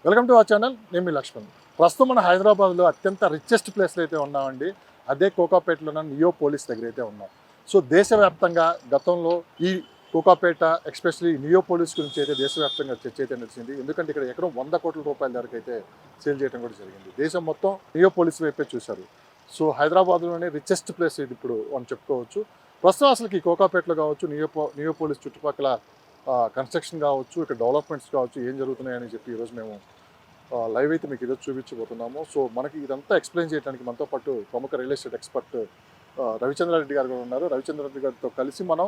Welcome to our channel. నేను మీ లక్ష్మణ్. ప్రస్తుతం మన హైదరాబాద్లో అత్యంత రిచెస్ట్ ప్లేస్లో అయితే ఉన్నామండి. అదే కోకాపేటలో ఉన్న నియోపోలిస్ దగ్గర అయితే ఉన్నాం. సో దేశవ్యాప్తంగా గతంలో ఈ కోకాపేట ఎస్పెషల్లీ నియోపోలిస్ గురించి అయితే దేశవ్యాప్తంగా చర్చ అయితే నడిచింది. ఎందుకంటే ఇక్కడ ఎకరం 100 కోట్ల రూపాయల ధరకు అయితే సేల్ చేయడం కూడా జరిగింది. దేశం మొత్తం నియోపోలిస్ వైపే చూశారు. సో హైదరాబాద్లోనే రిచెస్ట్ ప్లేస్ ఇది ఇప్పుడు అని చెప్పుకోవచ్చు. ప్రస్తుతం అసలు ఈ కోకాపేటలో కావచ్చు, నియోపోలిస్ చుట్టుపక్కల కన్స్ట్రక్షన్ కావచ్చు, ఇక్కడ డెవలప్మెంట్స్ కావచ్చు, ఏం జరుగుతున్నాయని చెప్పి ఈరోజు మేము లైవ్ అయితే మీకు ఈరోజు చూపించబోతున్నాము. సో మనకి ఇదంతా ఎక్స్ప్లెయిన్ చేయడానికి మనతో పాటు ప్రముఖ రియల్ ఎస్టేట్ ఎక్స్పర్ట్ రవిచంద్రారెడ్డి గారు కూడా ఉన్నారు. రవిచంద్రారెడ్డి గారితో కలిసి మనం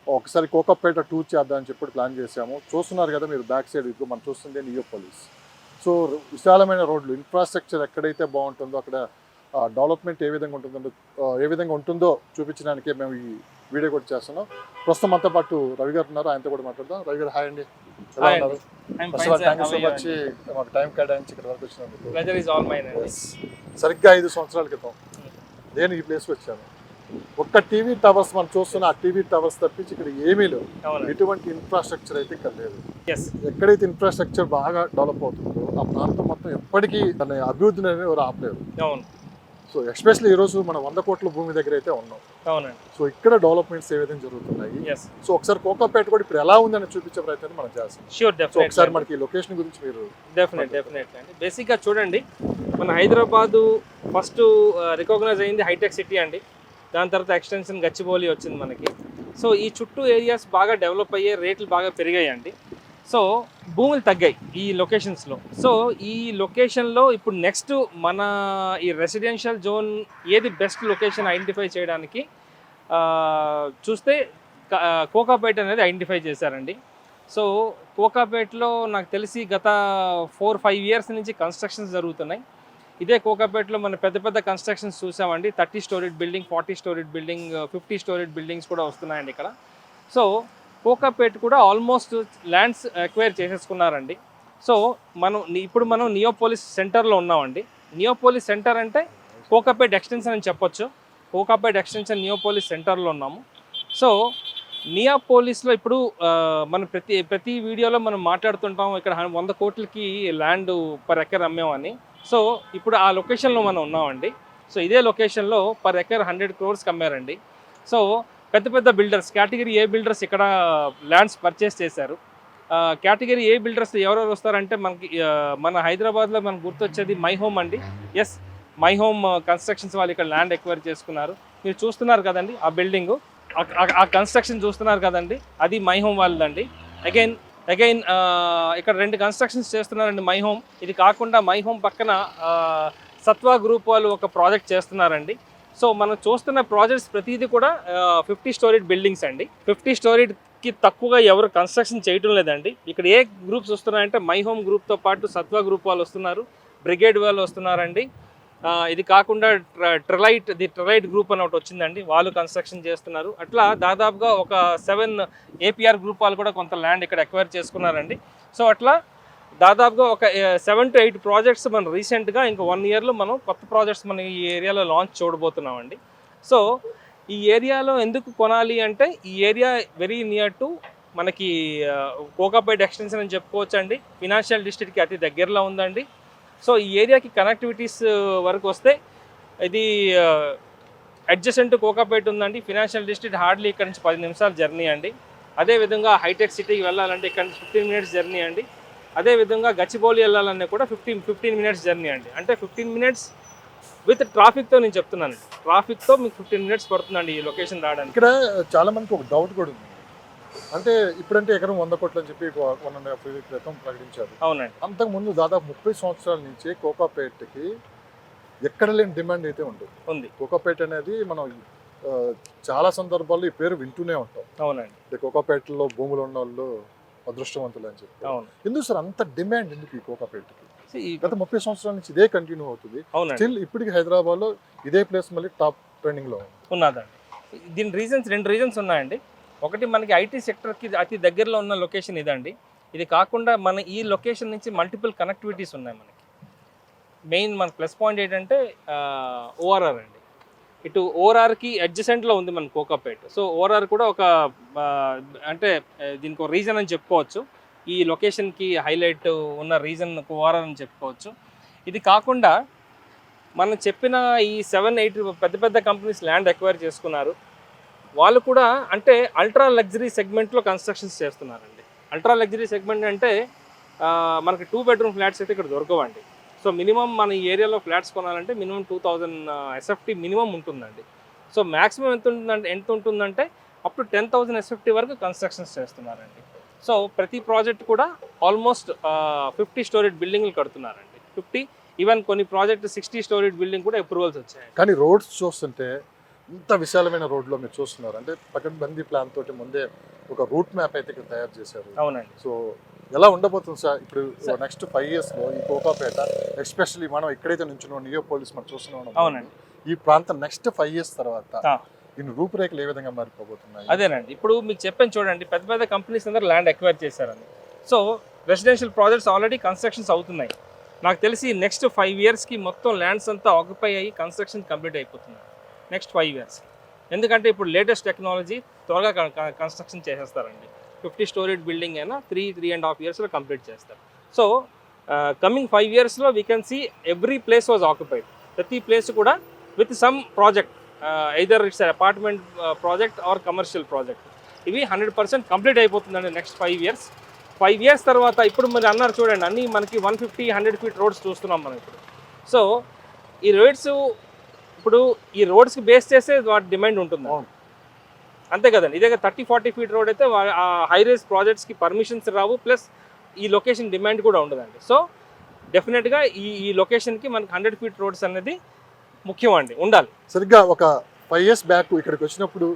ఒకసారి కోకాపేట టూర్ చేద్దామని చెప్పి ప్లాన్ చేసాము. చూస్తున్నారు కదా మీరు బ్యాక్ సైడ్, ఇప్పుడు మనం చూస్తుంది నియోపోలిస్. సో విశాలమైన రోడ్లు, ఇన్ఫ్రాస్ట్రక్చర్ ఎక్కడైతే బాగుంటుందో అక్కడ డెవలప్మెంట్ ఏ విధంగా ఉంటుందో చూపించడానికే మేము ఈ వీడియో కూడా చేస్తున్నాం. ప్రస్తుతం మనతో పాటు రవి గారు ఉన్నారు, ఆయనతో కూడా మాట్లాడదాం. రవి గారు హాయ్ అండి, ఎలా ఉన్నారు? థ్యాంక్ యూ సో మచ్ మాకు టైం కేటాయించి ఇక్కడ వరకు వచ్చినందుకు. సరిగ్గా 5 సంవత్సరాల క్రితం నేను ఈ ప్లేస్కి వచ్చాను. ఒక్క టీవీ టవర్స్ మనం చూస్తున్న ఆ టీవీ టవర్స్ తప్పించి ఇక్కడ ఏమీ లేవు. ఎటువంటి ఇన్ఫ్రాస్ట్రక్చర్ అయితే ఇక్కడ లేదు. ఎక్కడైతే ఇన్ఫ్రాస్ట్రక్చర్ బాగా డెవలప్ అవుతుందో ఆ ప్రాంతం మొత్తం ఎప్పటికీ దాని అభివృద్ధిని అనేది ఎవరు ఆపలేరు. సో ఎస్పెషల్లీ ఈరోజు మనం 100 కోట్ల భూమి దగ్గర అయితే ఉన్నాం. అవునండి. సో ఇక్కడ డెవలప్మెంట్స్ ఏ విధంగా జరుగుతున్నాయి, సో ఒకసారి కోకాపేట కూడా ఇప్పుడు ఎలా ఉందని చూపించే ప్రయత్నం మనం చేస్తాం. షూర్, ఒకసారి మనకి లొకేషన్ గురించి మీరు డెఫినెట్లీ అండి. బేసిక్గా చూడండి, మన హైదరాబాదు ఫస్ట్ రికగ్నైజ్ అయింది హైటెక్ సిటీ అండి. దాని తర్వాత ఎక్స్టెన్షన్ గచ్చిబౌలి వచ్చింది మనకి. సో ఈ చుట్టూ ఏరియాస్ బాగా డెవలప్ అయ్యే, రేట్లు బాగా పెరిగాయండి. సో భూములు తగ్గాయి ఈ లొకేషన్స్లో. సో ఈ లొకేషన్లో ఇప్పుడు నెక్స్ట్ మన ఈ రెసిడెన్షియల్ జోన్ ఏది బెస్ట్ లొకేషన్ ఐడెంటిఫై చేయడానికి చూస్తే కోకాపేట అనేది ఐడెంటిఫై చేశారండి. సో కోకాపేటలో నాకు తెలిసి గత 4-5 ఇయర్స్ నుంచి కన్స్ట్రక్షన్స్ జరుగుతున్నాయి. ఇదే కోకాపేటలో మన పెద్ద పెద్ద కన్స్ట్రక్షన్స్ చూసామండి. 30 storeyed building, 40 storeyed building, 50 storeyed buildings కూడా వస్తున్నాయండి ఇక్కడ. సో కోకాపేట కూడా ఆల్మోస్ట్ ల్యాండ్స్ అక్వైర్ చేసేసుకున్నారండి. సో ఇప్పుడు మనం నియోపోలిస్ సెంటర్లో ఉన్నామండి. నియోపోలిస్ సెంటర్ అంటే కోకాపేట ఎక్స్టెన్షన్ అని చెప్పొచ్చు. కోకాపేట ఎక్స్టెన్షన్ నియోపోలిస్ సెంటర్లో ఉన్నాము. సో నియోపోలిస్లో ఇప్పుడు మనం ప్రతి వీడియోలో మనం మాట్లాడుతుంటాం ఇక్కడ 100 కోట్లకి ల్యాండ్ పర్ ఎకర్ అమ్మేమని. సో ఇప్పుడు ఆ లొకేషన్లో మనం ఉన్నామండి. సో ఇదే లొకేషన్లో పర్ ఎకర్ 100 crores అమ్మారండి. సో పెద్ద పెద్ద బిల్డర్స్, కేటగిరీ ఏ బిల్డర్స్ ఇక్కడ ల్యాండ్స్ పర్చేస్ చేశారు. కేటగిరీ ఏ బిల్డర్స్ ఎవరెవరు వస్తారంటే మనకి మన హైదరాబాద్లో మనకు గుర్తొచ్చేది మై హోమ్ అండి. ఎస్, మై హోమ్ కన్స్ట్రక్షన్స్ వాళ్ళు ఇక్కడ ల్యాండ్ ఎక్వైర్ చేసుకున్నారు. మీరు చూస్తున్నారు కదండి ఆ బిల్డింగు, ఆ కన్స్ట్రక్షన్ చూస్తున్నారు కదండి, అది మై హోమ్ వాళ్ళదండి. అగైన్ ఇక్కడ 2 కన్స్ట్రక్షన్స్ చేస్తున్నారండి మై హోమ్. ఇది కాకుండా మై హోమ్ పక్కన సత్వా గ్రూప్ వాళ్ళు ఒక ప్రాజెక్ట్ చేస్తున్నారండి. సో మనం చూస్తున్న ప్రాజెక్ట్స్ ప్రతిదీ కూడా 50 స్టోరీడ్ బిల్డింగ్స్ అండి. 50 స్టోరీడ్కి తక్కువగా ఎవరు కన్స్ట్రక్షన్ చేయటం లేదండి. ఇక్కడ ఏ గ్రూప్స్ వస్తున్నాయంటే మై హోమ్ గ్రూప్తో పాటు సత్వా గ్రూప్ వాళ్ళు వస్తున్నారు, బ్రిగేడ్ వాళ్ళు వస్తున్నారండి. ఇది కాకుండా ట్రిలైట్ గ్రూప్ అని ఒకటి వచ్చిందండి, వాళ్ళు కన్స్ట్రక్షన్ చేస్తున్నారు. అట్లా దాదాపుగా ఒక 7 ఏపీఆర్ గ్రూప్ వాళ్ళు కూడా కొంత ల్యాండ్ ఇక్కడ ఎక్వైర్ చేసుకున్నారండి. సో అట్లా దాదాపుగా ఒక 7 to 8 ప్రాజెక్ట్స్ మనం రీసెంట్గా ఇంకా 1 yearలో మనం కొత్త ప్రాజెక్ట్స్ మనం ఈ ఏరియాలో లాంచ్ చూడబోతున్నామండి. సో ఈ ఏరియాలో ఎందుకు కొనాలి అంటే ఈ ఏరియా వెరీ నియర్ టు మనకి కోకాపేట ఎక్స్టెన్షన్ అని చెప్పుకోవచ్చు అండి. ఫినాన్షియల్ డిస్ట్రిక్ట్కి అతి దగ్గరలో ఉందండి. సో ఈ ఏరియాకి కనెక్టివిటీస్ వరకు వస్తే ఇది అడ్జసెంట్ కోకాపేట ఉందండి. ఫినాన్షియల్ డిస్ట్రిక్ట్ హార్డ్లీ ఇక్కడ నుంచి 10 నిమిషాల జర్నీ అండి. అదేవిధంగా హైటెక్ సిటీకి వెళ్ళాలంటే ఇక్కడ నుంచి 15 minutes జర్నీ అండి. అదేవిధంగా గచ్చిబౌలి వెళ్ళాలన్నా కూడా 15 minutes జర్నీ అండి. అంటే 15 minutes విత్ ట్రాఫిక్తో నేను చెప్తున్నాను. ట్రాఫిక్తో మీకు 15 minutes పడుతుందండి ఈ లొకేషన్ రావడానికి. ఇక్కడ చాలా మందికి ఒక డౌట్ కూడా ఉంది. అంటే ఇప్పుడంటే ఎకరం 100 కోట్లు అని చెప్పి 1.5 years క్రితం ప్రకటించారు. అవునండి. అంతకుముందు దాదాపు 30 సంవత్సరాల నుంచి కోకాపేటకి ఎక్కడ లేని డిమాండ్ అయితే ఉంది. కోకాపేట అనేది మనం చాలా సందర్భాల్లో ఈ పేరు వింటూనే ఉంటాం. అవునండి. కోకాపేటలో భూములు ఉన్న వాళ్ళు అదృష్టవంతులు అని చెప్పి. ఎందుకు సార్ అంత డిమాండ్ ఎందుకు ఈ కోకాపేటకి? గత 30 సంవత్సరాల నుంచి ఇదే కంటిన్యూ అవుతుంది. స్టిల్ ఇప్పటికి హైదరాబాద్లో ఇదే ప్లేస్ మళ్ళీ టాప్ ట్రెండింగ్లో ఉన్నదండి. దీని 2 రీజన్స్ ఉన్నాయండి. ఒకటి, మనకి ఐటీ సెక్టర్కి అతి దగ్గరలో ఉన్న లొకేషన్ ఇదండి. ఇది కాకుండా మన ఈ లొకేషన్ నుంచి మల్టిపుల్ కనెక్టివిటీస్ ఉన్నాయి మనకి. మెయిన్ మన ప్లస్ పాయింట్ ఏంటంటే ఓఆర్ఆర్ అండి. ఇటు ఓఆర్ఆర్కి అడ్జసెంట్లో ఉంది మన కోకాపేట. సో ఓఆర్ఆర్ కూడా ఒక అంటే దీనికి ఒక రీజన్ అని చెప్పుకోవచ్చు. ఈ లొకేషన్కి హైలైట్ ఉన్న రీజన్ ఓఆర్ఆర్ అని చెప్పుకోవచ్చు. ఇది కాకుండా మనం చెప్పిన ఈ 7-8 పెద్ద పెద్ద కంపెనీస్ ల్యాండ్ ఎక్వైర్ చేసుకున్నారు. వాళ్ళు కూడా అంటే అల్ట్రా లగ్జరీ సెగ్మెంట్లో కన్స్ట్రక్షన్స్ చేస్తున్నారండి. అల్ట్రా లగ్జరీ సెగ్మెంట్ అంటే మనకి 2 బెడ్రూమ్ ఫ్లాట్స్ అయితే ఇక్కడ దొరకవండి. సో మినిమం మన ఈ ఏరియాలో ఫ్లాట్స్ కొనాలంటే మినిమం 2000 SFT మినిమం ఉంటుందండి. సో మ్యాక్సిమం ఎంత ఉంటుందంటే అప్ టు 10,000 SFT వరకు కన్స్ట్రక్షన్స్ చేస్తున్నారండి. సో ప్రతి ప్రాజెక్ట్ కూడా ఆల్మోస్ట్ 50 స్టోరీడ్ బిల్డింగ్లు కడుతున్నారండి. 50, ఈవెన్ కొన్ని ప్రాజెక్ట్ 60 స్టోరీడ్ బిల్డింగ్ కూడా అప్రూవల్స్ వచ్చాయి. కానీ రోడ్స్ చూస్తుంటే ఇంత విశాలమైన రోడ్లో మీరు చూస్తున్నారు అంటే పకడ్బందీ ప్లాన్ తోటి ముందే ఒక రూట్ మ్యాప్ అయితే ఇక్కడ తయారు చేశారు. అవునండి. సో ఎలా ఉండబోతుంది సార్ ఇప్పుడు నెక్స్ట్ 5 yearsలో ఈ కోకాపేట ఎస్పెషల్లీ మనం ఎక్కడైతే నుంచున్నాం నియోపోలిస్ మనం చూస్తున్నాం. అవునండి. ఈ ప్రాంతం నెక్స్ట్ 5 years తర్వాత దీని రూపురేఖలు ఏ విధంగా మారిపోబోతున్నాయి? అదేనండి, ఇప్పుడు మీకు చెప్పాను చూడండి, పెద్ద పెద్ద కంపెనీస్ అందరూ ల్యాండ్ ఎక్వైర్ చేశారని. So residential projects already constructions అవుతున్నాయి. నాకు తెలిసి నెక్స్ట్ 5 yearsకి మొత్తం ల్యాండ్స్ అంతా ఆక్యుపై అయ్యి కన్స్ట్రక్షన్ కంప్లీట్ అయిపోతున్నాయి నెక్స్ట్ 5 years. ఎందుకంటే ఇప్పుడు లేటెస్ట్ టెక్నాలజీ త్వరగా కన్స్ట్రక్షన్ చేసేస్తారండి. 50 స్టోరీడ్ బిల్డింగ్ అయినా 3.5 yearsలో కంప్లీట్ చేస్తారు. సో కమింగ్ 5 yearsలో we can see every place was occupied. ప్రతి ప్లేస్ కూడా with some project, either it's apartment project or commercial project. ఇవి 100% కంప్లీట్ అయిపోతుందండి నెక్స్ట్ 5 years. 5 years తర్వాత ఇప్పుడు మీరు అన్నారు చూడండి, అన్నీ మనకి 150-100 feet రోడ్స్ చూస్తున్నాం మనం ఇప్పుడు. సో ఈ రోడ్స్ ఇప్పుడు ఈ రోడ్స్కి బేస్ చేస్తే వాటి డిమాండ్ ఉంటుంది అంతే కదండి. ఇదే 30-40 feet రోడ్ అయితే హై రైజ్ ప్రాజెక్ట్స్కి పర్మిషన్స్ రావు, ప్లస్ ఈ లొకేషన్ డిమాండ్ కూడా ఉండదండి. సో డెఫినెట్గా ఈ లొకేషన్కి మనకి 100 feet రోడ్స్ అనేది ముఖ్యం అండి, ఉండాలి. సరిగ్గా ఒక 5 years బ్యాక్ ఇక్కడికి వచ్చినప్పుడు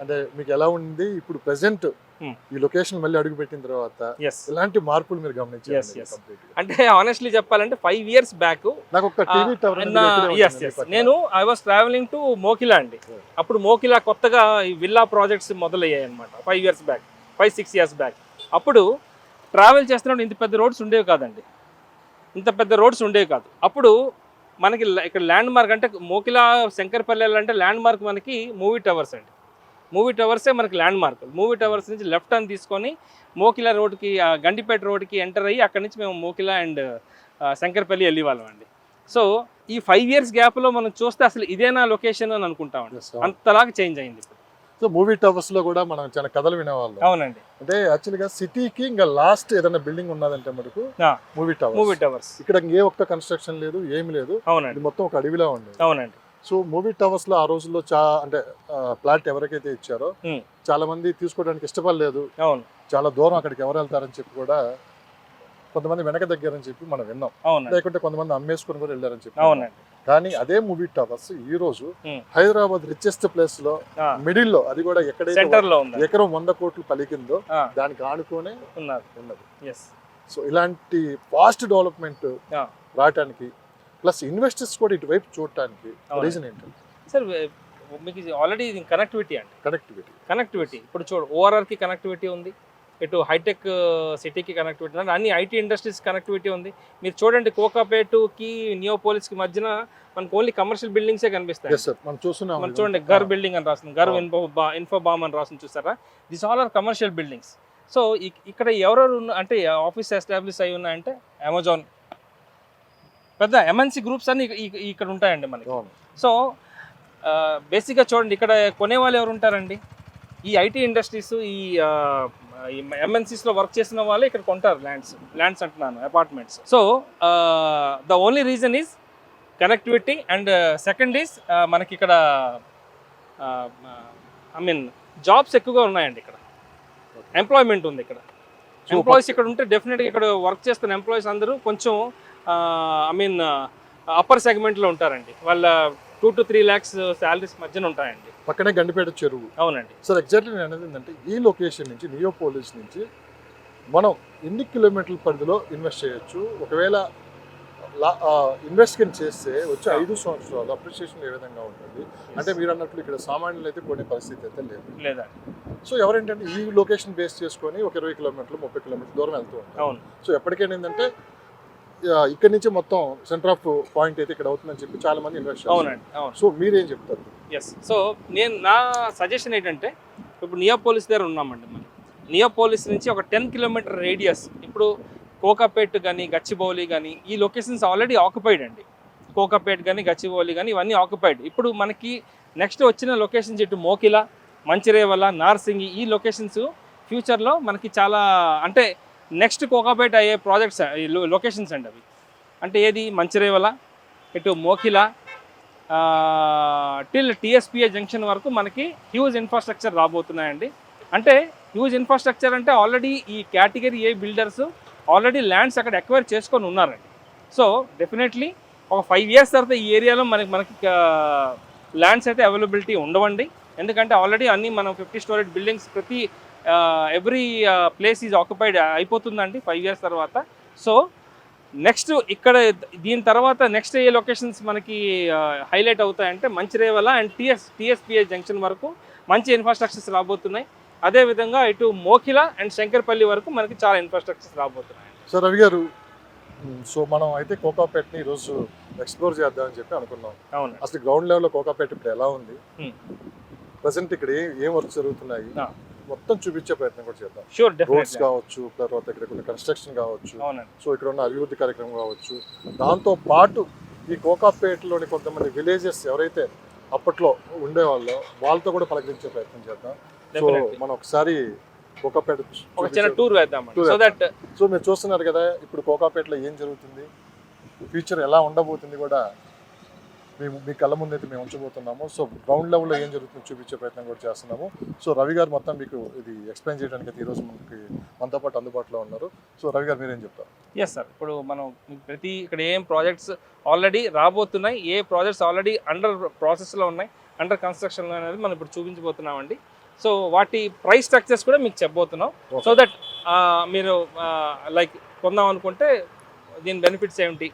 అంటే మీకు ఎలా ఉంది, ఇప్పుడు ప్రెసెంట్ ఈ లొకేషన్ మళ్ళీ అడుగు పెట్టిన తర్వాత ఇలాంటి మార్పులు మీరు గమనించారు? అంటే ఆనెస్ట్లీ చెప్పాలంటే 5 years బ్యాక్ నాకు ఒక టీవీ టవర్ నేను I was travelling to Mokila అండి. అప్పుడు మోకిలా కొత్తగా ఈ విల్లా ప్రాజెక్ట్స్ మొదలయ్యాయి అనమాట 5 years బ్యాక్, 5-6 years బ్యాక్. అప్పుడు ట్రావెల్ చేస్తున్నప్పుడు ఇంత పెద్ద రోడ్స్ ఉండేవి కాదండి, ఇంత పెద్ద రోడ్స్ ఉండేవి కాదు. అప్పుడు మనకి ఇక్కడ ల్యాండ్ మార్క్ అంటే మోకిలా శంకర్పల్లి అంటే ల్యాండ్ మార్క్ మనకి మూవీ టవర్స్ అండి. మూవీ టవర్సే మనకి ల్యాండ్ మార్క్. మూవీ టవర్స్ నుంచి లెఫ్ట్ టర్న్ తీసుకొని మోకిలా రోడ్కి, గండిపేట రోడ్కి ఎంటర్ అయ్యి అక్కడి నుంచి మేము మోకిలా అండ్ శంకర్పల్లి వెళ్ళి వాళ్ళం అండి. సో ఈ 5 years గ్యాప్లో మనం చూస్తే అసలు ఇదేనా లొకేషన్ అని అనుకుంటామండి, అంతలాగా చేంజ్ అయింది. సో మూవీ టవర్స్ లో కూడా మనం చాలా కథలు వినేవాళ్ళం. అవునండి. అంటే యాక్చువల్గా సిటీకి ఇంకా లాస్ట్ ఏదైనా బిల్డింగ్ ఉన్నదంటే మనకు మూవీ టవర్స్. ఇక్కడ ఏ ఒక్క కన్స్ట్రక్షన్ లేదు, ఏమి లేదు. అవునండి. ఇది మొత్తం ఒక అడవిలా ఉండేది. అవునండి. సో మూవీ టవర్స్ లో ఆ రోజుల్లో అంటే ప్లాట్ ఎవరికైతే ఇచ్చారో చాలా మంది తీసుకోవడానికి ఇష్టపడలేదు. అవును. చాలా దూరం అక్కడికి ఎవరు వెళ్తారని చెప్పి కూడా కొంతమంది వెనక దగ్గరని చెప్పి మనం విన్నాం. లేకుంటే కొంతమంది అమ్మేసుకుని కూడా వెళ్ళారని చెప్పి. అవునండి. కానీ అదే మూవీ టవర్స్ ఈ రోజు హైదరాబాద్ రిచెస్ట్ ప్లేస్ లో మిడిల్ లో, అది కూడా ఎక్కడైతే ఎకరం 100 కోట్లు పలికిందో దానికి ఆనుకోనే ఉన్నది. సో ఇలాంటి ఫాస్ట్ డెవలప్మెంట్ రావటానికి ప్లస్ ఇన్వెస్టర్స్ కూడా ఇటువైపు చూడటానికి రీజన్ ఏంటంటే సార్ మీకు ఆల్రెడీ కనెక్టివిటీ అండి. కనెక్టివిటీ ఇప్పుడు చూడు, ఓఆర్ఆర్కి కనెక్టివిటీ ఉంది, ఇటు హైటెక్ సిటీకి కనెక్టివిటీ ఉంది, అన్ని ఐటీ ఇండస్ట్రీస్ కనెక్టివిటీ ఉంది. మీరు చూడండి కోకాపేటకి నియోపోలిస్కి మధ్యన మనకు ఓన్లీ కమర్షియల్ బిల్డింగ్సే కనిపిస్తాయి. మనం చూడండి గర్ బిల్డింగ్ అని రాస్తుంది, గర్ ఇన్ఫోబామ్ అని రాస్తుంది, చూసారా? This all are commercial buildings. So ఇక్కడ ఎవరెవరు అంటే ఆఫీస్ ఎస్టాబ్లిష్ అయి ఉన్నాయంటే అమెజాన్, పెద్ద ఎంఎన్సీ గ్రూప్స్ అన్ని ఇక్కడ ఉంటాయండి మనకి. సో బేసిక్గా చూడండి, ఇక్కడ కొనేవాళ్ళు ఎవరు ఉంటారండి? ఈ ఐటీ ఇండస్ట్రీస్, ఈ ఎంఎన్సీస్లో వర్క్ చేసిన వాళ్ళు ఇక్కడ కొంటారు ల్యాండ్స్ అంటున్నాను, apartments. So the only reason is connectivity and second is మనకి ఇక్కడ జాబ్స్ ఎక్కువగా ఉన్నాయండి. ఇక్కడ ఎంప్లాయ్మెంట్ ఉంది. ఇక్కడ ఎంప్లాయీస్ ఇక్కడ ఉంటే డెఫినెట్గా ఇక్కడ వర్క్ చేస్తున్న ఎంప్లాయీస్ అందరూ కొంచెం అప్పర్ సెగ్మెంట్లో ఉంటారండి. వాళ్ళ 2 to 3 lakhs శాలరీస్ మధ్యన ఉంటాయండి. పక్కనే గండిపేట చెరువు. అవునండి సార్. ఎగ్జాక్ట్లీ నేను అనేది ఏంటంటే ఈ లొకేషన్ నుంచి నియోపోలిస్ నుంచి మనం ఎన్ని కిలోమీటర్ల పరిధిలో ఇన్వెస్ట్ చేయొచ్చు? ఒకవేళ ఇన్వెస్ట్మెంట్ చేస్తే వచ్చే 5 సంవత్సరాలు అప్రిషియేషన్ ఏ విధంగా ఉంటుంది? అంటే మీరు అన్నట్లు ఇక్కడ సామాన్యులు అయితే కొనే పరిస్థితి అయితే లేదండి. సో ఎవరేంటంటే ఈ లొకేషన్ బేస్ చేసుకొని ఒక 20 kilometers 30 kilometers దూరం వెళ్తూ ఉంటారు. సో ఎప్పటికైనా ఏంటంటే ఇక్కడ నుంచి మొత్తం సెంటర్ ఆఫ్ పాయింట్ అయితే ఇక్కడ అవుతుందని చెప్పి చాలా మంది ఇన్వెస్ట్ చేస్తారు. సో మీరేం చెప్తారు? సో నా సజెషన్ ఏంటంటే, ఇప్పుడు నియోపోలిస్ దగ్గర ఉన్నామండి. మనం నియోపోలిస్ నుంచి ఒక 10 కిలోమీటర్ రేడియస్ ఇప్పుడు కోకాపేట్ కానీ గచ్చిబౌలి కానీ ఈ లొకేషన్స్ ఆల్రెడీ ఆక్యుపైడ్ అండి. కోకాపేట్ కానీ గచ్చిబౌలి కానీ ఇవన్నీ ఆక్యుపైడ్. ఇప్పుడు మనకి నెక్స్ట్ వచ్చిన లొకేషన్స్ ఇటు మోకిల, మంచిరేవల, నార్సింగి ఈ లొకేషన్స్ ఫ్యూచర్లో మనకి చాలా అంటే నెక్స్ట్ కోకాపేట్ అయ్యే ప్రాజెక్ట్స్ లొకేషన్స్ అండి అవి. అంటే ఏది మంచిరేవల, ఇటు మోకిల టిల్ టీఎస్పీఏ జంక్షన్ వరకు మనకి హ్యూజ్ ఇన్ఫ్రాస్ట్రక్చర్ రాబోతున్నాయండి. అంటే హ్యూజ్ ఇన్ఫ్రాస్ట్రక్చర్ అంటే ఆల్రెడీ ఈ category A builders already lands అక్కడ ఎక్వైర్ చేసుకొని ఉన్నారండి. సో డెఫినెట్లీ ఒక 5 years తర్వాత ఈ ఏరియాలో మనకి ల్యాండ్స్ అయితే అవైలబిలిటీ ఉండవండి. ఎందుకంటే ఆల్రెడీ అన్నీ మనం 50 story బిల్డింగ్స్ ప్రతి ఎవ్రీ ప్లేస్ ఈజ్ ఆక్యుపైడ్ అయిపోతుందండి 5 years తర్వాత. సో నెక్స్ట్ ఇక్కడ దీని తర్వాత నెక్స్ట్ ఏ లొకేషన్స్ మనకి హైలైట్ అవుతాయంటే మంచిరేవల అండ్ టీఎస్పీఏ జంక్షన్ వరకు మంచి ఇన్ఫ్రాస్ట్రక్చర్స్ రాబోతున్నాయి. అదేవిధంగా ఇటు మోకిల అండ్ శంకర్పల్లి వరకు మనకి చాలా ఇన్ఫ్రాస్ట్రక్చర్స్ రాబోతున్నాయి. సో రవి గారు, సో మనం అయితే కోకాపేట్ని ఈరోజు ఎక్స్ప్లోర్ చేద్దామని చెప్పి అనుకున్నాం. అవును. అసలు గ్రౌండ్ లెవెల్లో కోకాపేట్ ఇప్పుడు ఎలా ఉంది, ప్రజెంట్ ఇక్కడ ఏం వర్క్స్ జరుగుతున్నాయి మొత్తం చూపించే ప్రయత్నం కూడా చేద్దాం. షూర్, రోడ్స్ కావచ్చు, తర్వాత ఇక్కడ కొన్ని కన్స్ట్రక్షన్ కావచ్చు, సో ఇక్కడ ఉన్న అభివృద్ధి కార్యక్రమం కావచ్చు, దాంతో పాటు ఈ కోకాపేటలోని కొంతమంది విలేజెస్ ఎవరైతే అప్పట్లో ఉండేవాళ్ళో వాళ్ళతో కూడా పలకరించే ప్రయత్నం చేద్దాం. సో మనం ఒకసారి కోకాపేట ఒక చిన్న టూర్ వేద్దాం. సో దట్ సో మీరు చూస్తున్నారు కదా ఇప్పుడు కోకాపేటలో ఏం జరుగుతుంది, ఫ్యూచర్ ఎలా ఉండబోతుంది కూడా మేము మీ కళ్ళ ముందైతే మేము ఉంచబోతున్నాము. సో గ్రౌండ్ లెవెల్లో ఏం జరుగుతుందో చూపించే ప్రయత్నం కూడా చేస్తున్నాము. సో రవి గారు మొత్తం మీకు ఇది ఎక్స్ప్లెయిన్ చేయడానికి అయితే ఈరోజు మనతో పాటు అందుబాటులో ఉన్నారు. సో రవి గారు మీరేం చెప్తారు? ఎస్ సార్, ఇప్పుడు మనం ఇక్కడ ఏం ప్రాజెక్ట్స్ ఆల్రెడీ రాబోతున్నాయి, ఏ ప్రాజెక్ట్స్ ఆల్రెడీ అండర్ ప్రాసెస్లో ఉన్నాయి, అండర్ కన్స్ట్రక్షన్లో అనేది మనం ఇప్పుడు చూపించబోతున్నామండి. సో వాటి ప్రైస్ స్ట్రక్చర్స్ కూడా మీకు చెప్పబోతున్నాం. సో దట్ మీరు లైక్ కొందాం అనుకుంటే దీని బెనిఫిట్స్ ఏమిటి,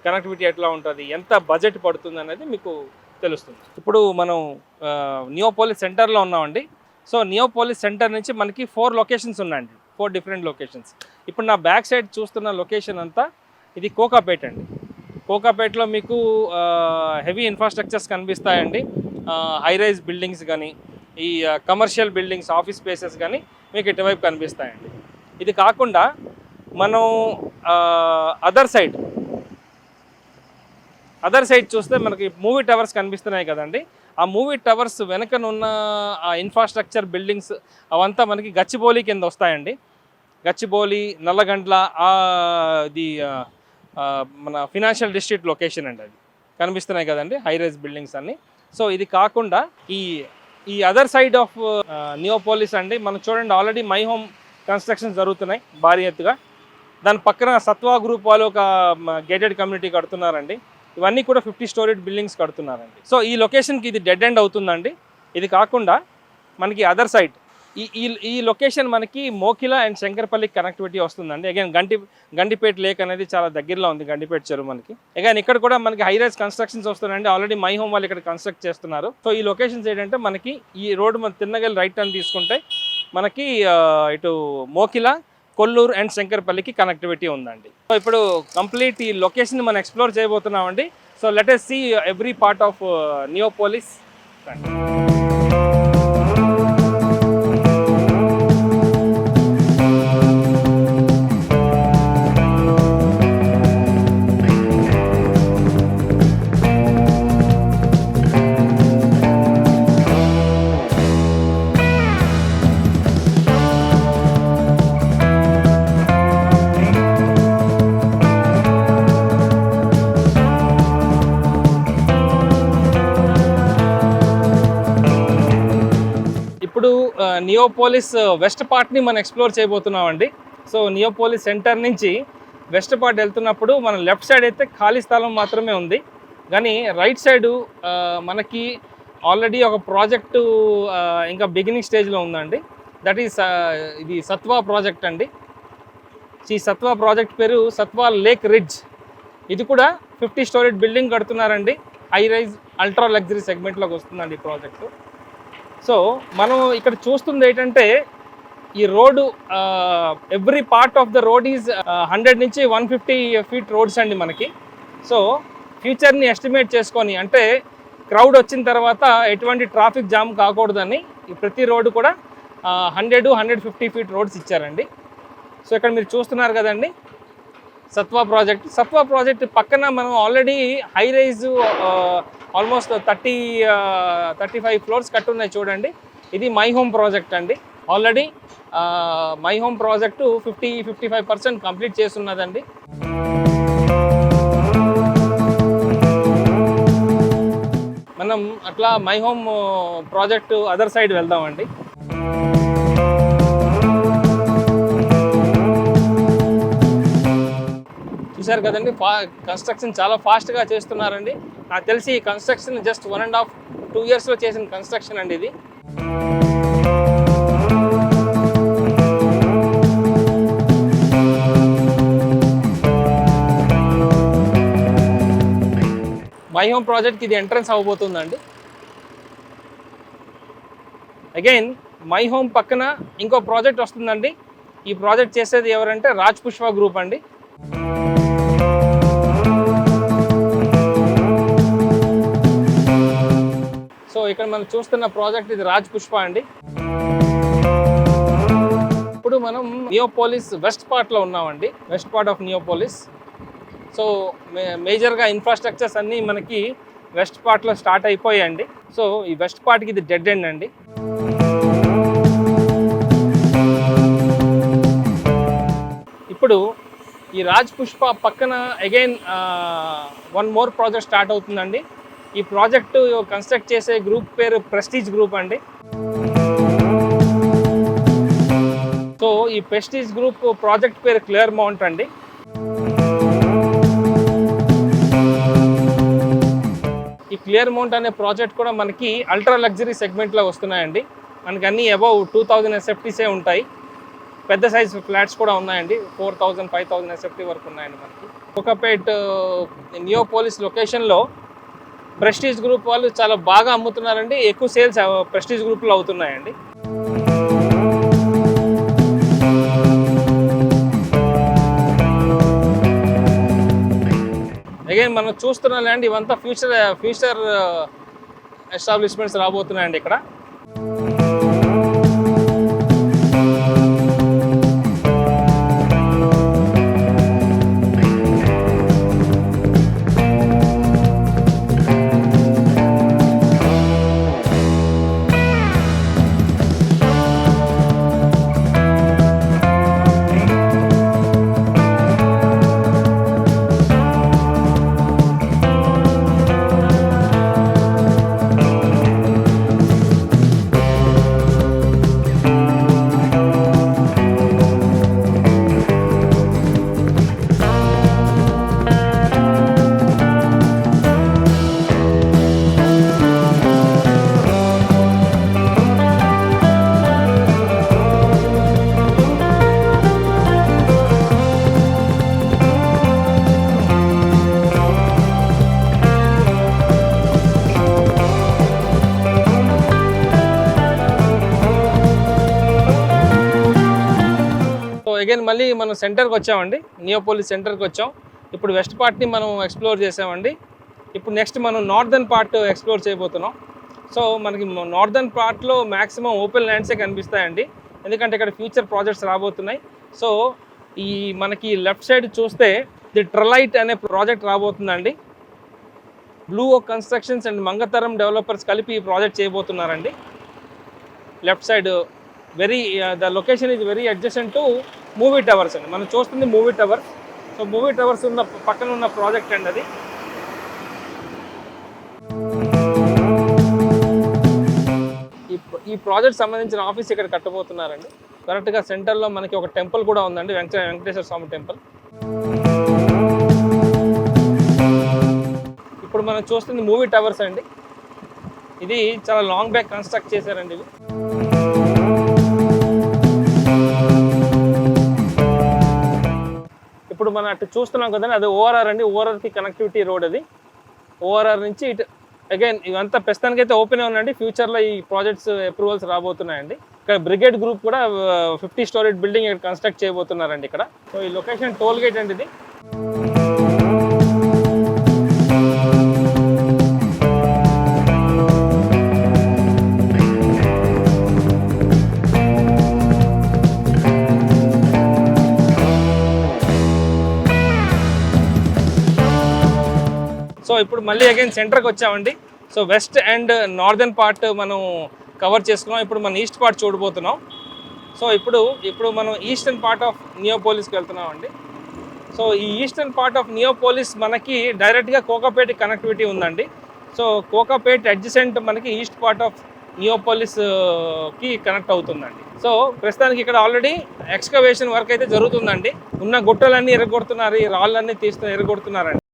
కనెక్టివిటీ ఎట్లా ఉంటుంది, ఎంత బడ్జెట్ పడుతుంది అనేది మీకు తెలుస్తుంది. ఇప్పుడు మనం నియోపోలిస్ సెంటర్లో ఉన్నామండి. సో నియోపోలిస్ సెంటర్ నుంచి మనకి 4 లొకేషన్స్ ఉన్నాయండి, 4 different లొకేషన్స్. ఇప్పుడు నా బ్యాక్ సైడ్ చూస్తున్న లొకేషన్ అంతా ఇది కోకాపేట్ అండి. కోకాపేట్లో మీకు హెవీ ఇన్ఫ్రాస్ట్రక్చర్స్ కనిపిస్తాయండి. హై రైజ్ బిల్డింగ్స్ కానీ ఈ కమర్షియల్ బిల్డింగ్స్, ఆఫీస్ స్పేసెస్ కానీ మీకు ఇటువైపు కనిపిస్తాయండి. ఇది కాకుండా మనం అదర్ సైడ్ చూస్తే మనకి మూవీ టవర్స్ కనిపిస్తున్నాయి కదండి. ఆ మూవీ టవర్స్ వెనకనున్న ఆ ఇన్ఫ్రాస్ట్రక్చర్ బిల్డింగ్స్ అవంతా మనకి గచ్చిబౌలి కింద వస్తాయండి. గచ్చిబౌలి, నల్లగండ్ల ఇది మన ఫినాన్షియల్ డిస్ట్రిక్ట్ లొకేషన్ అండి. అది కనిపిస్తున్నాయి కదండి హై రైజ్ బిల్డింగ్స్ అన్నీ. సో ఇది కాకుండా ఈ అదర్ సైడ్ ఆఫ్ నియోపోలిస్ అండి మనం చూడండి ఆల్రెడీ మై హోమ్ కన్స్ట్రక్షన్ జరుగుతున్నాయి భారీ ఎత్తుగా. దాని పక్కన సత్వా గ్రూప్ వాళ్ళు ఒక గేటెడ్ కమ్యూనిటీ కడుతున్నారండి. ఇవన్నీ కూడా 50 story బిల్డింగ్స్ కడుతున్నారండి. సో ఈ లొకేషన్కి ఇది డెడ్ ఎండ్ అవుతుందండి. ఇది కాకుండా మనకి అదర్ సైడ్ ఈ లొకేషన్ మనకి మోకిల అండ్ శంకర్పల్లికి కనెక్టివిటీ వస్తుందండి. అగైన్ గండిపేట లేక్ అనేది చాలా దగ్గరలో ఉంది, గండిపేట చెరువు మనకి. అగైన్ ఇక్కడ కూడా మనకి హై రైజ్ కన్స్ట్రక్షన్స్ వస్తున్నాయండి. ఆల్రెడీ మై హోమ్ వాళ్ళు ఇక్కడ కన్స్ట్రక్ట్ చేస్తున్నారు. సో ఈ లొకేషన్స్ ఏంటంటే మనకి ఈ రోడ్డు మన తిన్నగల్ రైట్ టర్న్ తీసుకుంటే మనకి ఇటు మోకిల, కొల్లూరు అండ్ శంకర్పల్లికి కనెక్టివిటీ ఉందండి. సో ఇప్పుడు కంప్లీట్ ఈ లొకేషన్ మనం ఎక్స్ప్లోర్ చేయబోతున్నామండి. So let us see every part of Neopolis. ఇప్పుడు నియోపోలిస్ వెస్ట్ పార్ట్ని మనం ఎక్స్ప్లోర్ చేయబోతున్నామండి. సో నియోపోలిస్ సెంటర్ నుంచి వెస్ట్ పార్ట్ వెళ్తున్నప్పుడు మనం లెఫ్ట్ సైడ్ అయితే ఖాళీ స్థలం మాత్రమే ఉంది, కానీ రైట్ సైడు మనకి ఆల్రెడీ ఒక ప్రాజెక్టు ఇంకా బిగినింగ్ స్టేజ్లో ఉందండి. దట్ ఈస్ ఇది సత్వా ప్రాజెక్ట్ అండి. ఈ సత్వా ప్రాజెక్ట్ పేరు సత్వా లేక్ రిడ్జ్. ఇది కూడా 50 story బిల్డింగ్ కడుతున్నారండి. హై రైజ్ అల్ట్రా లగ్జరీ సెగ్మెంట్లోకి వస్తుందండి ఈ ప్రాజెక్టు. సో మనం ఇక్కడ చూస్తుంది ఏంటంటే ఈ road every part of the road is 100 నుంచి 150 feet రోడ్స్ అండి మనకి. సో ఫ్యూచర్ని ఎస్టిమేట్ చేసుకొని అంటే క్రౌడ్ వచ్చిన తర్వాత ఎటువంటి ట్రాఫిక్ జామ్ కాకూడదని ప్రతి రోడ్డు కూడా 100-150 ఫీట్ రోడ్స్ ఇచ్చారండి. సో ఇక్కడ మీరు చూస్తున్నారు కదండి సత్వా ప్రాజెక్ట్ పక్కన మనం already high rise almost 35 floors కట్టున్నాయి చూడండి. ఇది మై హోమ్ ప్రాజెక్ట్ అండి. Already My Home project 50-55% complete చేస్తున్నదండి. మనం అట్లా My Home project other side వెళ్దామండి. చూశారు కదండి, కన్స్ట్రక్షన్ చాలా ఫాస్ట్గా చేస్తున్నారండి. నాకు తెలిసి ఈ కన్స్ట్రక్షన్ జస్ట్ 1.5-2 ఇయర్స్లో చేసిన కన్స్ట్రక్షన్ అండి ఇది. మై హోమ్ ప్రాజెక్ట్కి ఇది ఎంట్రన్స్ అవ్వబోతుందండి. అగైన్ మై హోమ్ పక్కన ఇంకో ప్రాజెక్ట్ వస్తుందండి. ఈ ప్రాజెక్ట్ చేసేది ఎవరంటే రాజ్ పుష్ప గ్రూప్ అండి. సో ఇక్కడ మనం చూస్తున్న ప్రాజెక్ట్ ఇది రాజ్ పుష్ప అండి. ఇప్పుడు మనం నియోపోలిస్ వెస్ట్ పార్ట్లో ఉన్నామండి, west part of Neopolis. So మేజర్గా ఇన్ఫ్రాస్ట్రక్చర్స్ అన్నీ మనకి వెస్ట్ పార్ట్లో స్టార్ట్ అయిపోయాయండి. సో ఈ వెస్ట్ పార్ట్కి ఇది డెడ్ ఎండ్ అండి. ఇప్పుడు ఈ రాజ్ పుష్ప పక్కన అగైన్ 1 మోర్ ప్రాజెక్ట్ స్టార్ట్ అవుతుందండి. ఈ ప్రాజెక్టు కన్స్ట్రక్ట్ చేసే గ్రూప్ పేరు ప్రెస్టీజ్ గ్రూప్ అండి. సో ఈ ప్రెస్టీజ్ గ్రూప్ ప్రాజెక్ట్ పేరు క్లియర్మౌంట్ అండి. ఈ క్లియర్మౌంట్ అనే ప్రాజెక్ట్ కూడా మనకి అల్ట్రా లగ్జరీ సెగ్మెంట్లో వస్తున్నాయండి. మనకి అన్నీ అబౌవ్ 2000 ఎస్ఎఫ్టీసే ఉంటాయి. పెద్ద సైజ్ ఫ్లాట్స్ కూడా ఉన్నాయండి, 4000-5000 ఎస్ఎఫ్టీ వరకు ఉన్నాయండి మనకి. కోకాపేట్ నియోపోలిస్ లొకేషన్లో ప్రెస్టీజ్ గ్రూప్ వాళ్ళు చాలా బాగా అమ్ముతున్నారండి. ఎక్కువ సేల్స్ ప్రెస్టీజ్ గ్రూప్లో అవుతున్నాయండి. అగైన్ మనం చూస్తున్న ల్యాండ్ ఇవంతా ఫ్యూచర్ ఎస్టాబ్లిష్మెంట్స్ రాబోతున్నాయండి ఇక్కడ. అగైన్ మళ్ళీ మనం సెంటర్కి వచ్చామండి, నియోపోలిస్ సెంటర్కి వచ్చాం. ఇప్పుడు వెస్ట్ పార్ట్ని మనం ఎక్స్ప్లోర్ చేసామండి. ఇప్పుడు నెక్స్ట్ మనం నార్దర్న్ పార్ట్ ఎక్స్ప్లోర్ చేయబోతున్నాం. సో మనకి నార్దర్న్ పార్ట్లో మ్యాక్సిమం ఓపెన్ ల్యాండ్సే కనిపిస్తాయండి, ఎందుకంటే ఇక్కడ ఫ్యూచర్ ప్రాజెక్ట్స్ రాబోతున్నాయి. సో ఈ మనకి లెఫ్ట్ సైడ్ చూస్తే ది ట్రలైట్ అనే ప్రాజెక్ట్ రాబోతుందండి. బ్లూ ఓక్ కన్స్ట్రక్షన్స్ అండ్ మంగతరం డెవలపర్స్ కలిపి ఈ ప్రాజెక్ట్ చేయబోతున్నారండి. Left side the location is very adjacent to Movie Towers అండి. మనం చూస్తుంది Movie Towers. So Movie Towers ఉన్న పక్కన ఉన్న ప్రాజెక్ట్ అండి అది. ఈ ప్రాజెక్ట్ సంబంధించిన ఆఫీస్ ఇక్కడ కట్టబోతున్నారండి. కరెక్ట్గా సెంటర్లో మనకి ఒక టెంపుల్ కూడా ఉందండి, వెంకటేశ్వర స్వామి టెంపుల్. ఇప్పుడు మనం చూస్తుంది మూవీ టవర్స్ అండి. ఇది చాలా లాంగ్ బ్యాక్ కన్స్ట్రక్ట్ చేశారండి ఇది. ఇప్పుడు మనం అటు చూస్తున్నాం కదండి, అది ఓఆర్ఆర్ అండి. ఓఆర్ఆర్కి కనెక్టివిటీ రోడ్ అది. ఓఆర్ఆర్ నుంచి ఇటు అగైన్ ఇవంతా ప్రస్తుతానికి అయితే ఓపెన్ ఉందండి. ఫ్యూచర్లో ఈ ప్రాజెక్ట్స్ అప్రూవల్స్ రాబోతున్నాయండి. ఇక్కడ బ్రిగేడ్ గ్రూప్ కూడా 50 స్టోరీడ్ బిల్డింగ్ ఇక్కడ కన్స్ట్రక్ట్ చేయబోతున్నారండి ఇక్కడ. సో ఈ లొకేషన్ టోల్ గేట్ అండి ఇది. ఇప్పుడు మళ్ళీ అగైన్ సెంటర్కి వచ్చామండి. So west and northern part మనం కవర్ చేసుకున్నాం. ఇప్పుడు మనం ఈస్ట్ పార్ట్ చూడబోతున్నాం. సో ఇప్పుడు మనం ఈస్టర్న్ పార్ట్ ఆఫ్ నియోపోలిస్కి వెళ్తున్నాం అండి. సో ఈ ఈస్టర్న్ పార్ట్ ఆఫ్ నియోపోలిస్ మనకి డైరెక్ట్గా కోకాపేట కనెక్టివిటీ ఉందండి. సో కోకాపేట అడ్జసెంట్ మనకి ఈస్ట్ పార్ట్ ఆఫ్ నియోపోలిస్కి కనెక్ట్ అవుతుందండి. సో ప్రస్తుతానికి ఇక్కడ ఆల్రెడీ ఎక్స్కవేషన్ వర్క్ అయితే జరుగుతుందండి. ఉన్న గుట్టలన్నీ ఎరగొడుతున్నారు, ఈ రాళ్ళన్నీ ఎరగొడుతున్నారండి.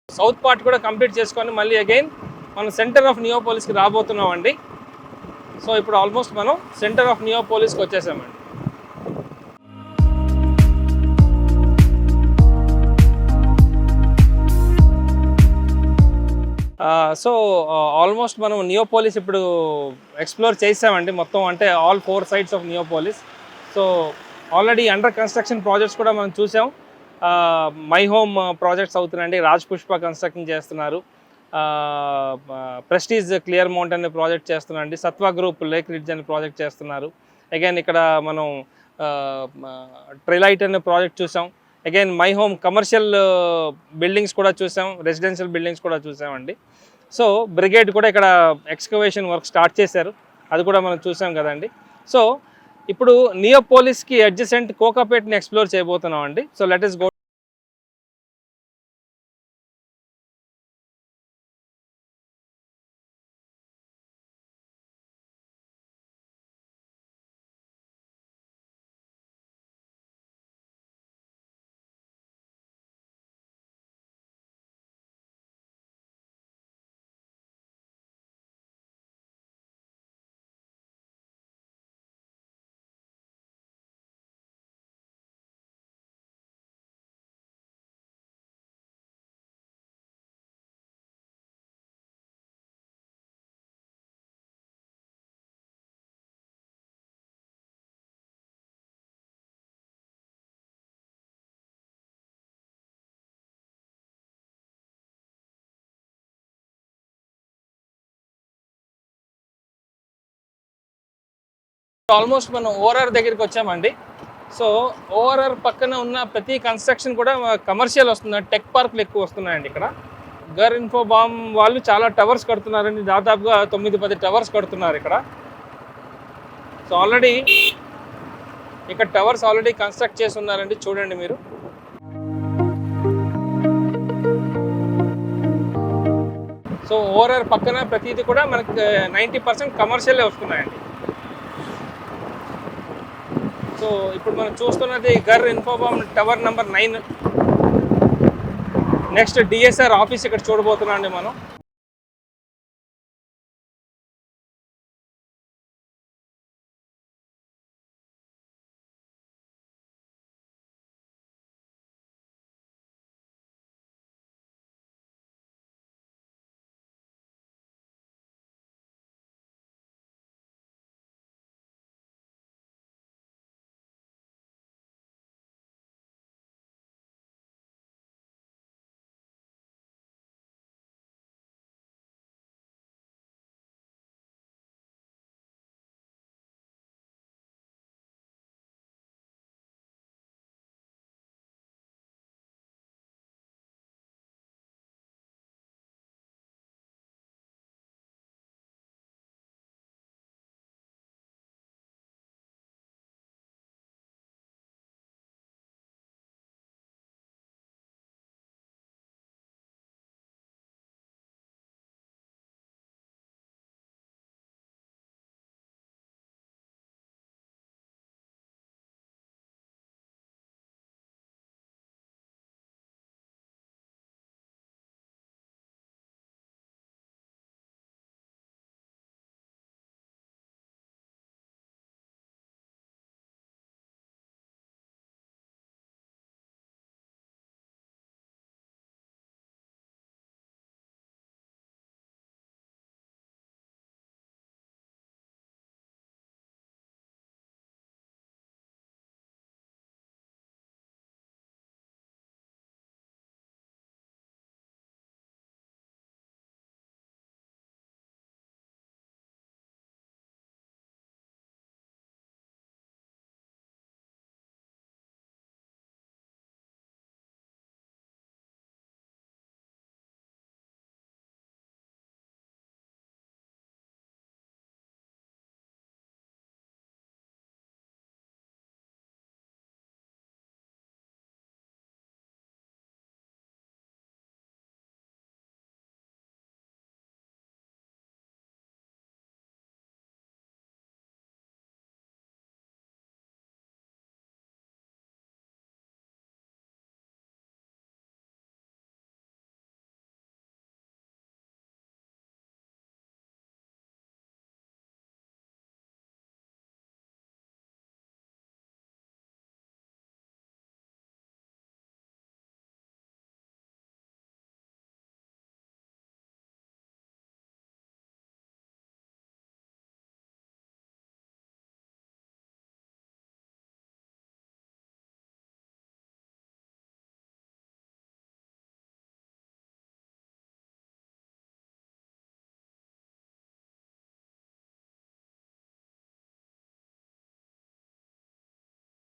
సౌత్ పార్ట్ కూడా కంప్లీట్ చేసుకొని మళ్ళీ అగైన్ మనం సెంటర్ ఆఫ్ నియోపోలిస్కి రాబోతున్నాం అండి. సో ఇప్పుడు ఆల్మోస్ట్ మనం సెంటర్ ఆఫ్ నియోపోలిస్కి వచ్చేసామండి. సో ఆల్మోస్ట్ మనం నియోపోలిస్ ఇప్పుడు ఎక్స్ప్లోర్ చేసామండి మొత్తం, అంటే all 4 sides of Neopolis. So already under construction projects కూడా మనం చూసాం. మై హోమ్ ప్రాజెక్ట్స్ అవుతున్నాయండి, రాజ్ పుష్ప కన్స్ట్రక్షన్ చేస్తున్నారు, ప్రెస్టీజ్ క్లియర్ మౌంట్ అనే ప్రాజెక్ట్ చేస్తున్నారండి, సత్వా గ్రూప్ లేక్ రిడ్జ్ అనే ప్రాజెక్ట్ చేస్తున్నారు. అగైన్ ఇక్కడ మనం ట్రైలైట్ అనే ప్రాజెక్ట్ చూసాం. Again My Home commercial buildings కూడా చూసాం, రెసిడెన్షియల్ బిల్డింగ్స్ కూడా చూసామండి. సో బ్రిగేడ్ కూడా ఇక్కడ ఎక్స్కవేషన్ వర్క్ స్టార్ట్ చేశారు, అది కూడా మనం చూసాం కదండి. సో ఇప్పుడు నియోపోలిస్కి అడ్జసెంట్ కోకాపేట్ని ఎక్స్ప్లోర్ చేయబోతున్నాం అండి. So let us go. Almost మనం ఓఆర్ఆర్ దగ్గరికి వచ్చామండి. సో ఓఆర్ఆర్ పక్కన ఉన్న ప్రతి కన్స్ట్రక్షన్ కూడా కమర్షియల్ వస్తుంది, టెక్ పార్క్లు ఎక్కువ వస్తున్నాయండి ఇక్కడ. గర్ ఇన్ఫోబామ్ వాళ్ళు చాలా టవర్స్ కడుతున్నారండి, దాదాపుగా 9-10 టవర్స్ కడుతున్నారు ఇక్కడ. సో ఆల్రెడీ ఇక్కడ టవర్స్ ఆల్రెడీ కన్స్ట్రక్ట్ చేసి ఉన్నారండి, చూడండి మీరు. సో ఓఆర్ఆర్ పక్కన ప్రతిదీ కూడా మనకి 90% కమర్షియలే వస్తున్నాయండి. సో ఇప్పుడు మనం చూస్తున్నది గర్ ఇన్ఫోబామ్ tower number 9. Next DSR office ఇక్కడ చూడబోతున్నాం అండి మనం.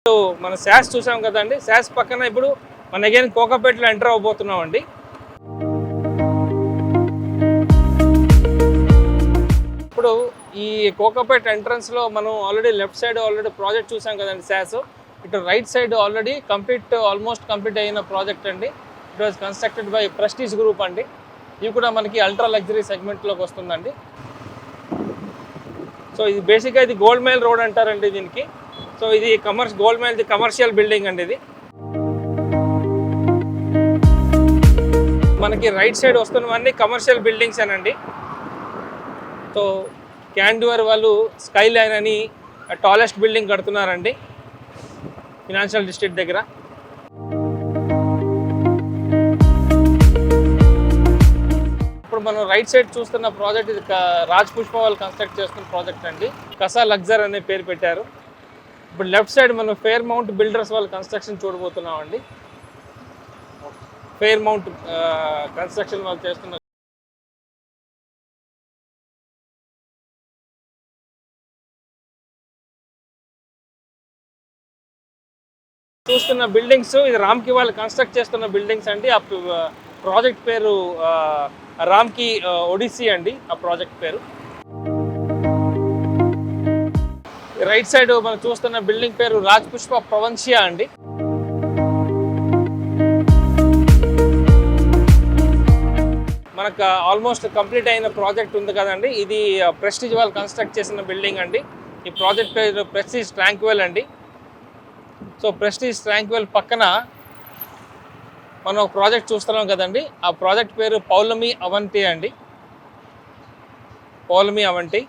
సో మన శాస్ చూసాం కదండి, శాస్ పక్కన ఇప్పుడు మన అగైన్ కోకాపేటలో ఎంటర్ అవబోతున్నాం అండి. ఇప్పుడు ఈ కోకాపేట ఎంట్రన్స్లో మనం already left side already project చూసాం కదండి శాస్. ఇటు right side already almost complete అయిన ప్రాజెక్ట్ అండి. It was constructed by prestige group అండి. ఇది కూడా మనకి అల్ట్రా లగ్జరీ సెగ్మెంట్లోకి వస్తుందండి. సో ఇది బేసిక్గా ఇది గోల్డ్ మైల్ రోడ్ అంటారండి దీనికి. సో ఇది గోల్డ్ మైల్ కమర్షియల్ బిల్డింగ్ అండి ఇది. మనకి రైట్ సైడ్ వస్తున్నవన్నీ కమర్షియల్ బిల్డింగ్స్ అనండి. సో క్యాండ్యూర్ వాళ్ళు స్కై లైన్ అని టాలెస్ట్ బిల్డింగ్ కడుతున్నారండి ఫినాన్షియల్ డిస్ట్రిక్ట్ దగ్గర. ఇప్పుడు మనం రైట్ సైడ్ చూస్తున్న ప్రాజెక్ట్ ఇది రాజ్ పుష్ప వాళ్ళు కన్స్ట్రక్ట్ చేస్తున్న ప్రాజెక్ట్ అండి. కసా లగ్జర్ అనే పేరు పెట్టారు. ఇప్పుడు లెఫ్ట్ సైడ్ మనం ఫెయిర్ మౌంట్ బిల్డర్స్ వాళ్ళు కన్స్ట్రక్షన్ చూడబోతున్నాం అండి. ఫెయిర్ మౌంట్ కన్స్ట్రక్షన్ వాళ్ళు చేస్తున్న చూస్తున్న బిల్డింగ్స్ ఇది రామ్కి వాళ్ళు కన్స్ట్రక్ట్ చేస్తున్న బిల్డింగ్స్ అండి. ఆ ప్రాజెక్ట్ పేరు రామ్కి ఒడిస్సీ అండి ఆ ప్రాజెక్ట్ పేరు. రైట్ సైడ్ మనం చూస్తున్న బిల్డింగ్ పేరు రాజ్ పుష్ప ప్రవన్షియా అండి. మనకు ఆల్మోస్ట్ కంప్లీట్ అయిన ప్రాజెక్ట్ ఉంది కదండి, ఇది ప్రెస్టీజ్ వాళ్ళు కన్స్ట్రక్ట్ చేసిన బిల్డింగ్ అండి. ఈ ప్రాజెక్ట్ పేరు ప్రెస్టీజ్ ట్రాంక్వెల్ అండి. సో ప్రెస్టీజ్ ట్రాంక్వెల్ పక్కన మనం ఒక ప్రాజెక్ట్ చూస్తున్నాం కదండి, ఆ ప్రాజెక్ట్ పేరు పౌలమి అవంతి అండి. పౌలమి అవంతి.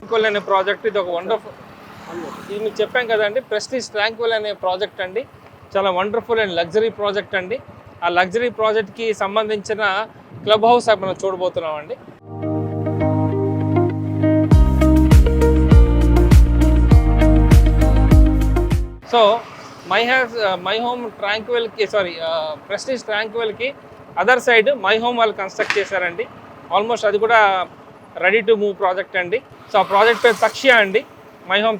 ట్రాంక్వెల్ అనే ప్రాజెక్ట్ ఇది ఒక వండర్ఫుల్, ఇది మీకు చెప్పాం కదండి ప్రెస్టీజ్ ట్రాంక్వెల్ అనే ప్రాజెక్ట్ అండి. చాలా వండర్ఫుల్ అండ్ లగ్జరీ ప్రాజెక్ట్ అండి. ఆ లగ్జరీ ప్రాజెక్ట్కి సంబంధించిన క్లబ్ హౌస్ మనం చూడబోతున్నాం అండి. సో మై హోమ్ ట్రాంక్వెల్కి ప్రెస్టీజ్ ట్రాంక్వెల్కి అదర్ సైడ్ మై హోమ్ వాళ్ళు కన్స్ట్రక్ట్ చేశారండి. ఆల్మోస్ట్ అది కూడా రెడీ టు మూవ్ ప్రాజెక్ట్ అండి. సో ఆ ప్రాజెక్ట్ పేరు తక్షియా అండి. మై హోమ్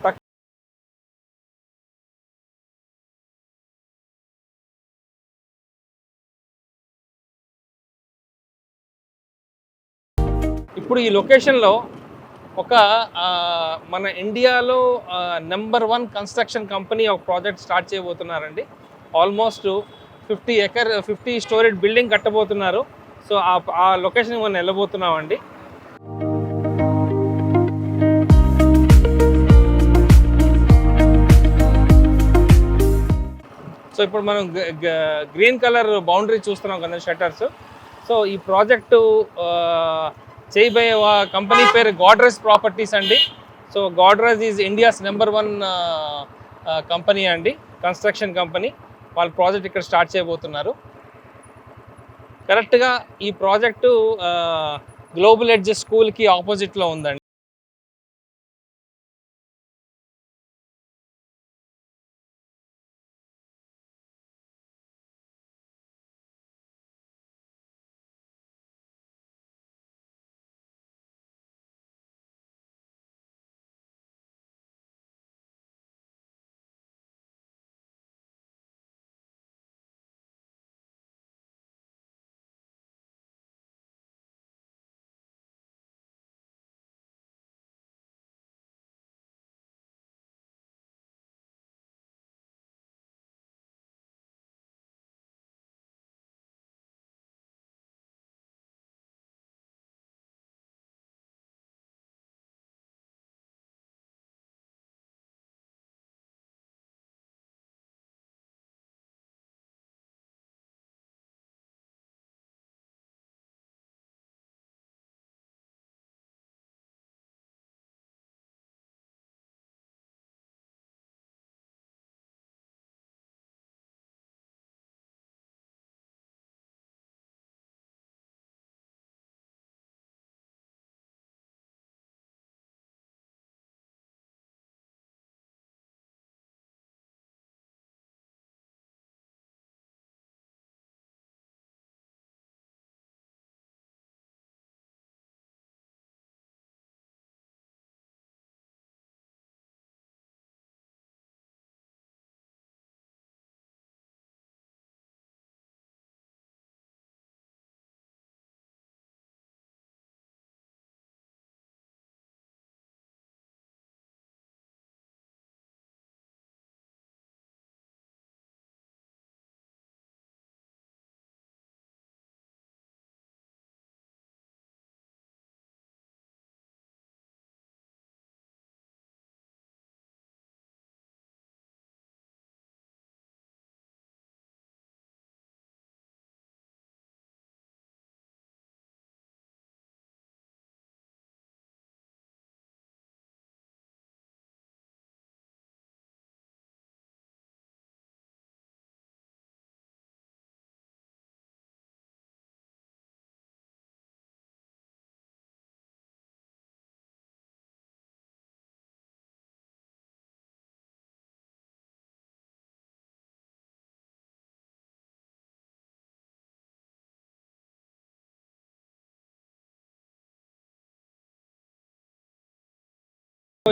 ఇప్పుడు ఈ లొకేషన్లో ఒక మన ఇండియాలో నెంబర్ 1 కన్స్ట్రక్షన్ కంపెనీ ఒక ప్రాజెక్ట్ స్టార్ట్ చేయబోతున్నారండి. ఆల్మోస్ట్ 50 స్టోరీడ్ బిల్డింగ్ కట్టబోతున్నారు. సో ఆ లొకేషన్కి మనం వెళ్ళబోతున్నామండి. సో ఇప్పుడు మనం గ్రీన్ కలర్ బౌండరీ చూస్తున్నాం కదా షట్టర్స్. సో ఈ ప్రాజెక్టు చేయబోయే కంపెనీ పేరు గాడ్రేజ్ ప్రాపర్టీస్ అండి. So Godrej is India's number 1 company అండి, కన్స్ట్రక్షన్ కంపెనీ. వాళ్ళ ప్రాజెక్ట్ ఇక్కడ స్టార్ట్ చేయబోతున్నారు. కరెక్ట్గా ఈ ప్రాజెక్టు గ్లోబల్ ఎడ్జ్ స్కూల్కి ఆపోజిట్లో ఉందండి.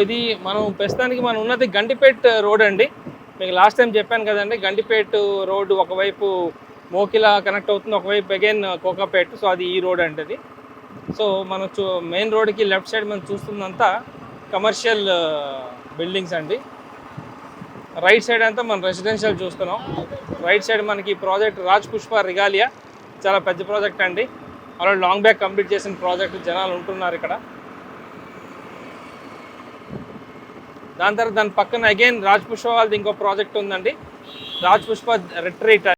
ఇది మనం ప్రస్తుతానికి మనం ఉన్నది గండిపేట్ రోడ్ అండి. మీకు లాస్ట్ టైం చెప్పాను కదండి, గండిపేట్ రోడ్డు ఒకవైపు మోకిలా కనెక్ట్ అవుతుంది, ఒకవైపు అగైన్ కోకాపేట్. సో అది ఈ రోడ్ అంటే అది. సో మనం మెయిన్ రోడ్కి లెఫ్ట్ సైడ్ మనం చూస్తుందంతా కమర్షియల్ బిల్డింగ్స్ అండి. రైట్ సైడ్ అంతా మనం రెసిడెన్షియల్ చూస్తున్నాం. రైట్ సైడ్ మనకి ప్రాజెక్ట్ రాజ్ పుష్ప రిగాలియా, చాలా పెద్ద ప్రాజెక్ట్ అండి. ఆల్రెడీ లాంగ్ బ్యాక్ కంప్లీట్ చేసిన ప్రాజెక్ట్, జనాలు ఉంటున్నారు ఇక్కడ. దాని తర్వాత దాని పక్కన అగైన్ రాజ్ పుష్ప వాళ్ళది ఇంకో ప్రాజెక్ట్ ఉందండి, రాజ్ పుష్ప రిట్రీట్.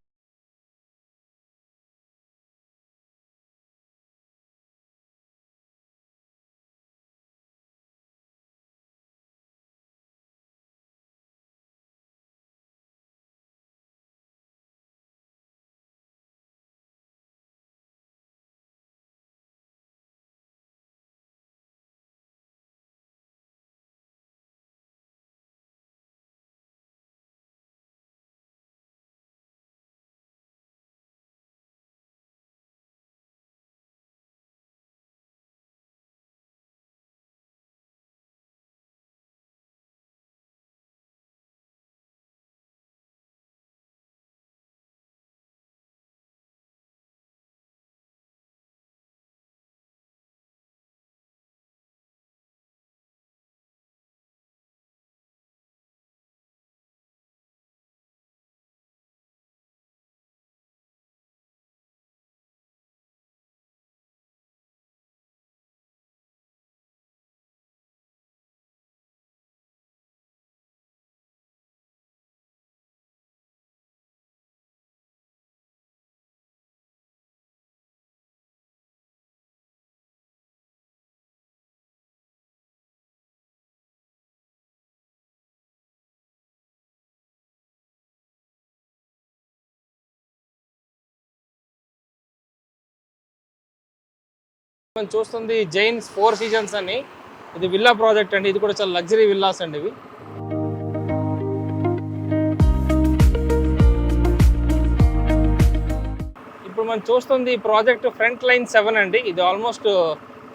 మనం చూస్తుంది జైన్స్ 4 సీజన్స్ అని. ఇది విల్లా ప్రాజెక్ట్ అండి. ఇది కూడా చాలా లగ్జరీ విల్లాస్ అండి ఇవి. ఇప్పుడు మనం చూస్తుంది ప్రాజెక్ట్ ఫ్రంట్ లైన్ 7 అండి. ఇది ఆల్మోస్ట్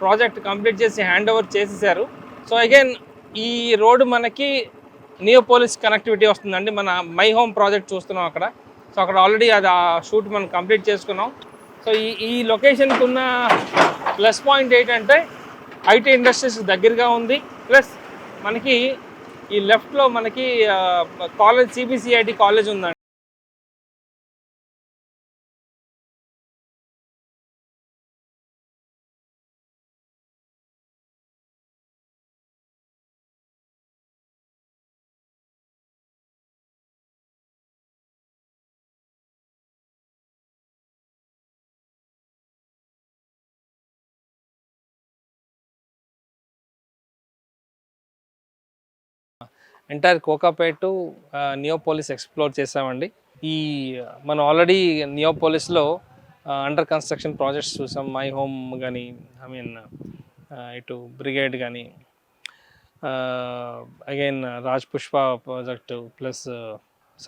ప్రాజెక్ట్ కంప్లీట్ చేసి హ్యాండ్ ఓవర్ చేసేసారు. సో అగైన్ ఈ రోడ్డు మనకి నియోపోలిస్ కనెక్టివిటీ వస్తుందండి. మన మై హోమ్ ప్రాజెక్ట్ చూస్తున్నాం అక్కడ. సో అక్కడ ఆల్రెడీ అది ఆ షూట్ మనం కంప్లీట్ చేసుకున్నాం. సో ఈ లొకేషన్కి ఉన్న ప్లస్ పాయింట్ ఏంటంటే ఐటీ ఇండస్ట్రీస్ దగ్గరగా ఉంది. ప్లస్ మనకి ఈ లెఫ్ట్లో మనకి కాలేజ్, సిబిసిఐటి కాలేజ్ ఉందండి. ఎంటైర్ కోకాపేట్ నియోపోలిస్ ఎక్స్ప్లోర్ చేసామండి. ఈ మనం ఆల్రెడీ నియోపోలిస్లో అండర్ కన్స్ట్రక్షన్ ప్రాజెక్ట్స్ చూసాం. మై హోమ్ కానీ, ఇటు బ్రిగేడ్ కానీ, again Raj Pushpa project, plus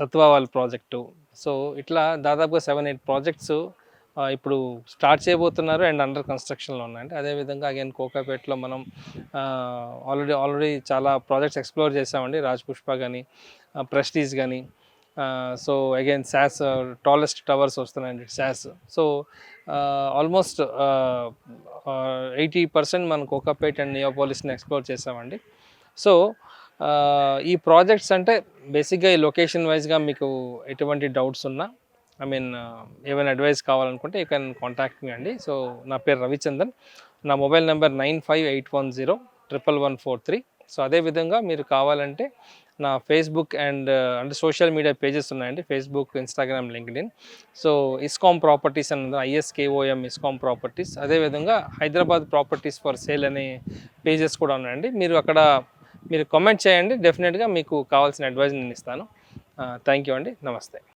సత్వావాల్ ప్రాజెక్టు. సో ఇట్లా దాదాపుగా 7-8 ప్రాజెక్ట్స్ ఇప్పుడు స్టార్ట్ చేయబోతున్నారు అండ్ అండర్ కన్స్ట్రక్షన్లో ఉన్నాయండి. అదేవిధంగా అగైన్ కోకాపేట్లో మనం ఆల్రెడీ చాలా ప్రాజెక్ట్స్ ఎక్స్ప్లోర్ చేసామండి. రాజ్ పుష్ప కానీ, ప్రెస్టీజ్ కానీ. సో అగైన్ శాస్ టాలెస్ట్ టవర్స్ వస్తున్నాయండి, శాస్. సో ఆల్మోస్ట్ 80% మనం కోకాపేట్ అండ్ నియోపోలిస్ని ఎక్స్ప్లోర్ చేసామండి. సో ఈ ప్రాజెక్ట్స్ అంటే బేసిక్గా ఈ లొకేషన్ వైజ్గా మీకు ఎటువంటి డౌట్స్ ఉన్నా, ఏమైనా అడ్వైస్ కావాలనుకుంటే యూ కెన్ కాంటాక్ట్ మీ అండి. సో నా పేరు రవిచందన్. నా మొబైల్ నెంబర్ 9581011143. సో అదేవిధంగా మీరు కావాలంటే నా ఫేస్బుక్ అంటే సోషల్ మీడియా పేజెస్ ఉన్నాయండి, Facebook, Instagram, LinkedIn. So ISKOM properties అన్నది ISKOM ఇస్కామ్ ప్రాపర్టీస్. అదేవిధంగా హైదరాబాద్ ప్రాపర్టీస్ ఫర్ సేల్ అనే పేజెస్ కూడా ఉన్నాయండి. మీరు అక్కడ కామెంట్ చేయండి, డెఫినెట్గా మీకు కావాల్సిన అడ్వైస్ నేను ఇస్తాను. థ్యాంక్ యూ అండి. నమస్తే.